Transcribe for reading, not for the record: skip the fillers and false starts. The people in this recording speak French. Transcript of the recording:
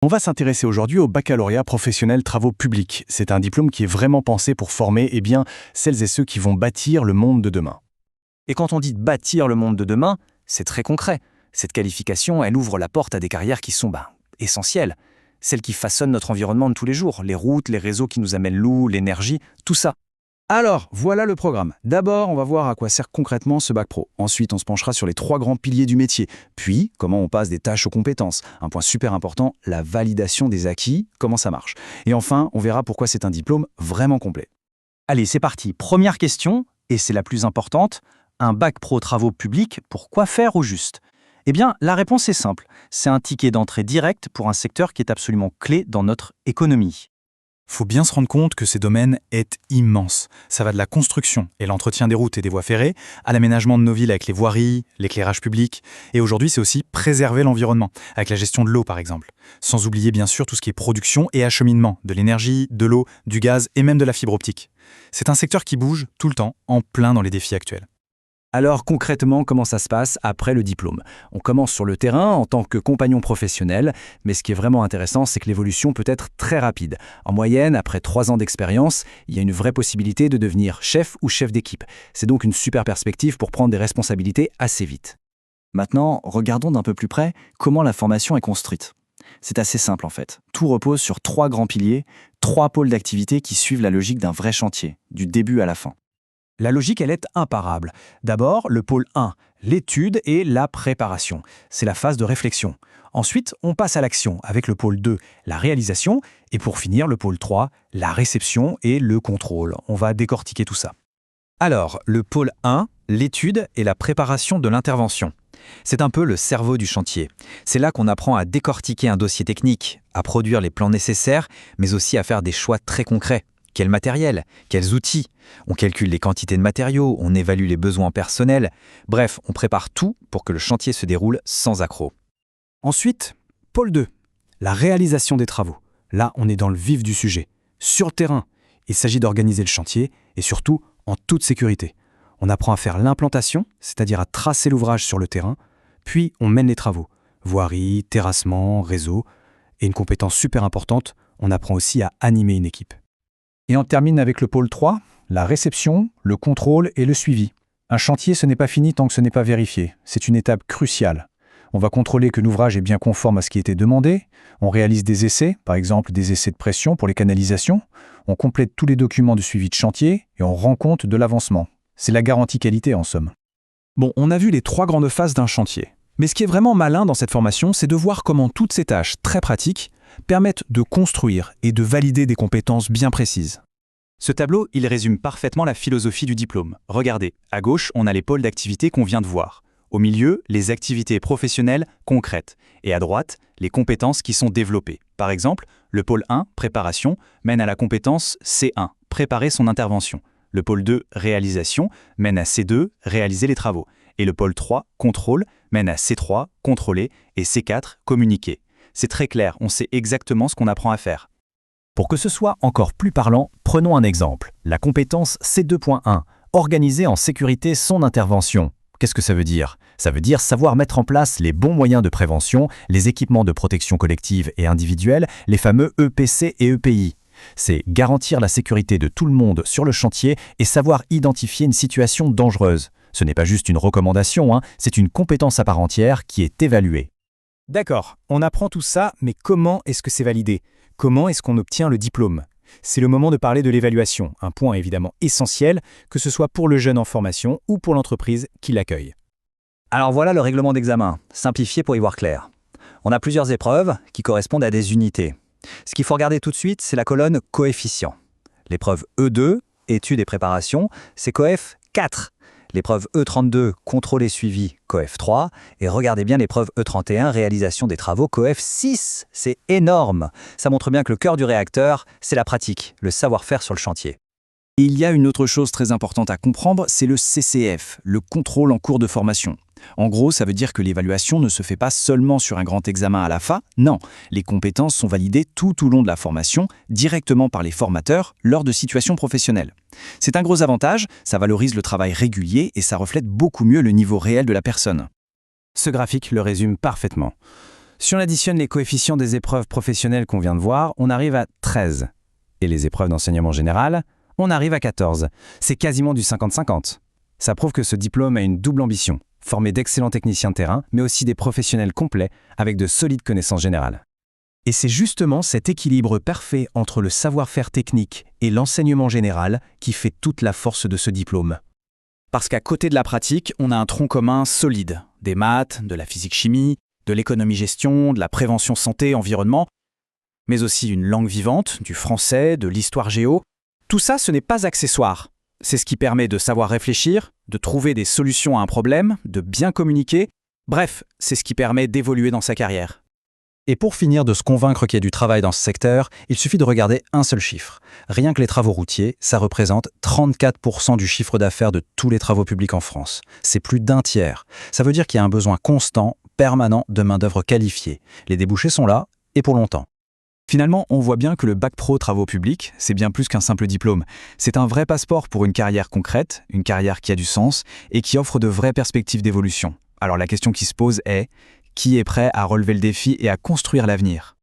On va s'intéresser aujourd'hui au baccalauréat professionnel travaux publics. C'est un diplôme qui est vraiment pensé pour former celles et ceux qui vont bâtir le monde de demain. Et quand on dit bâtir le monde de demain, c'est très concret. Cette qualification, elle ouvre la porte à des carrières qui sont essentielles. Celles qui façonnent notre environnement de tous les jours, les routes, les réseaux qui nous amènent l'eau, l'énergie, tout ça. Alors, voilà le programme. D'abord, on va voir à quoi sert concrètement ce bac pro. Ensuite, on se penchera sur les 3 grands piliers du métier. Puis, comment on passe des tâches aux compétences. Un point super important, la validation des acquis, comment ça marche. Et enfin, on verra pourquoi c'est un diplôme vraiment complet. Allez, c'est parti. Première question, et c'est la plus importante. Un bac pro travaux publics, pour quoi faire au juste ? Eh bien, la réponse est simple. C'est un ticket d'entrée direct pour un secteur qui est absolument clé dans notre économie. Faut bien se rendre compte que ces domaines est immense. Ça va de la construction et l'entretien des routes et des voies ferrées, à l'aménagement de nos villes avec les voiries, l'éclairage public. Et aujourd'hui, c'est aussi préserver l'environnement, avec la gestion de l'eau par exemple. Sans oublier bien sûr tout ce qui est production et acheminement, de l'énergie, de l'eau, du gaz et même de la fibre optique. C'est un secteur qui bouge tout le temps, en plein dans les défis actuels. Alors concrètement, comment ça se passe après le diplôme ? On commence sur le terrain en tant que compagnon professionnel, mais ce qui est vraiment intéressant, c'est que l'évolution peut être très rapide. En moyenne, après 3 ans d'expérience, il y a une vraie possibilité de devenir chef ou chef d'équipe. C'est donc une super perspective pour prendre des responsabilités assez vite. Maintenant, regardons d'un peu plus près comment la formation est construite. C'est assez simple en fait. Tout repose sur 3 grands piliers, 3 pôles d'activité qui suivent la logique d'un vrai chantier, du début à la fin. La logique, elle est imparable. D'abord, le pôle 1, l'étude et la préparation. C'est la phase de réflexion. Ensuite, on passe à l'action avec le pôle 2, la réalisation. Et pour finir, le pôle 3, la réception et le contrôle. On va décortiquer tout ça. Alors, le pôle 1, l'étude et la préparation de l'intervention. C'est un peu le cerveau du chantier. C'est là qu'on apprend à décortiquer un dossier technique, à produire les plans nécessaires, mais aussi à faire des choix très concrets. Quel matériel ? Quels outils ? On calcule les quantités de matériaux, on évalue les besoins personnels. Bref, on prépare tout pour que le chantier se déroule sans accroc. Ensuite, pôle 2, la réalisation des travaux. Là, on est dans le vif du sujet. Sur le terrain, il s'agit d'organiser le chantier et surtout en toute sécurité. On apprend à faire l'implantation, c'est-à-dire à tracer l'ouvrage sur le terrain, puis on mène les travaux. Voirie, terrassement, réseau. Et une compétence super importante, on apprend aussi à animer une équipe. Et on termine avec le pôle 3, la réception, le contrôle et le suivi. Un chantier, ce n'est pas fini tant que ce n'est pas vérifié. C'est une étape cruciale. On va contrôler que l'ouvrage est bien conforme à ce qui était demandé. On réalise des essais, par exemple des essais de pression pour les canalisations. On complète tous les documents de suivi de chantier et on rend compte de l'avancement. C'est la garantie qualité en somme. Bon, on a vu les 3 grandes phases d'un chantier. Mais ce qui est vraiment malin dans cette formation, c'est de voir comment toutes ces tâches très pratiques permettent de construire et de valider des compétences bien précises. Ce tableau, il résume parfaitement la philosophie du diplôme. Regardez, à gauche, on a les pôles d'activité qu'on vient de voir. Au milieu, les activités professionnelles concrètes. Et à droite, les compétences qui sont développées. Par exemple, le pôle 1, préparation, mène à la compétence C1, préparer son intervention. Le pôle 2, réalisation, mène à C2, réaliser les travaux. Et le pôle 3, contrôle, mène à C3, contrôler, et C4, communiquer. C'est très clair, on sait exactement ce qu'on apprend à faire. Pour que ce soit encore plus parlant, prenons un exemple. La compétence C2.1, organiser en sécurité son intervention. Qu'est-ce que ça veut dire ? Ça veut dire savoir mettre en place les bons moyens de prévention, les équipements de protection collective et individuelle, les fameux EPC et EPI. C'est garantir la sécurité de tout le monde sur le chantier et savoir identifier une situation dangereuse. Ce n'est pas juste une recommandation, c'est une compétence à part entière qui est évaluée. D'accord, on apprend tout ça, mais comment est-ce que c'est validé ? Comment est-ce qu'on obtient le diplôme ? C'est le moment de parler de l'évaluation, un point évidemment essentiel, que ce soit pour le jeune en formation ou pour l'entreprise qui l'accueille. Alors voilà le règlement d'examen, simplifié pour y voir clair. On a plusieurs épreuves qui correspondent à des unités. Ce qu'il faut regarder tout de suite, c'est la colonne coefficient. L'épreuve E2, études et préparation, c'est coef 4. L'épreuve E32, contrôle et suivi, coef 3. Et regardez bien l'épreuve E31, réalisation des travaux, coef 6. C'est énorme. Ça montre bien que le cœur du réacteur, c'est la pratique, le savoir-faire sur le chantier. Il y a une autre chose très importante à comprendre, c'est le CCF, le contrôle en cours de formation. En gros, ça veut dire que l'évaluation ne se fait pas seulement sur un grand examen à la fin, non, les compétences sont validées tout au long de la formation, directement par les formateurs, lors de situations professionnelles. C'est un gros avantage, ça valorise le travail régulier et ça reflète beaucoup mieux le niveau réel de la personne. Ce graphique le résume parfaitement. Si on additionne les coefficients des épreuves professionnelles qu'on vient de voir, on arrive à 13. Et les épreuves d'enseignement général, on arrive à 14. C'est quasiment du 50-50. Ça prouve que ce diplôme a une double ambition, former d'excellents techniciens de terrain, mais aussi des professionnels complets avec de solides connaissances générales. Et c'est justement cet équilibre parfait entre le savoir-faire technique et l'enseignement général qui fait toute la force de ce diplôme. Parce qu'à côté de la pratique, on a un tronc commun solide. Des maths, de la physique-chimie, de l'économie-gestion, de la prévention santé-environnement, mais aussi une langue vivante, du français, de l'histoire-géo. Tout ça, ce n'est pas accessoire. C'est ce qui permet de savoir réfléchir, de trouver des solutions à un problème, de bien communiquer. Bref, c'est ce qui permet d'évoluer dans sa carrière. Et pour finir de se convaincre qu'il y a du travail dans ce secteur, il suffit de regarder un seul chiffre. Rien que les travaux routiers, ça représente 34% du chiffre d'affaires de tous les travaux publics en France. C'est plus d'un tiers. Ça veut dire qu'il y a un besoin constant, permanent de main-d'œuvre qualifiée. Les débouchés sont là, et pour longtemps. Finalement, on voit bien que le bac pro travaux publics, c'est bien plus qu'un simple diplôme. C'est un vrai passeport pour une carrière concrète, une carrière qui a du sens et qui offre de vraies perspectives d'évolution. Alors la question qui se pose est, qui est prêt à relever le défi et à construire l'avenir ?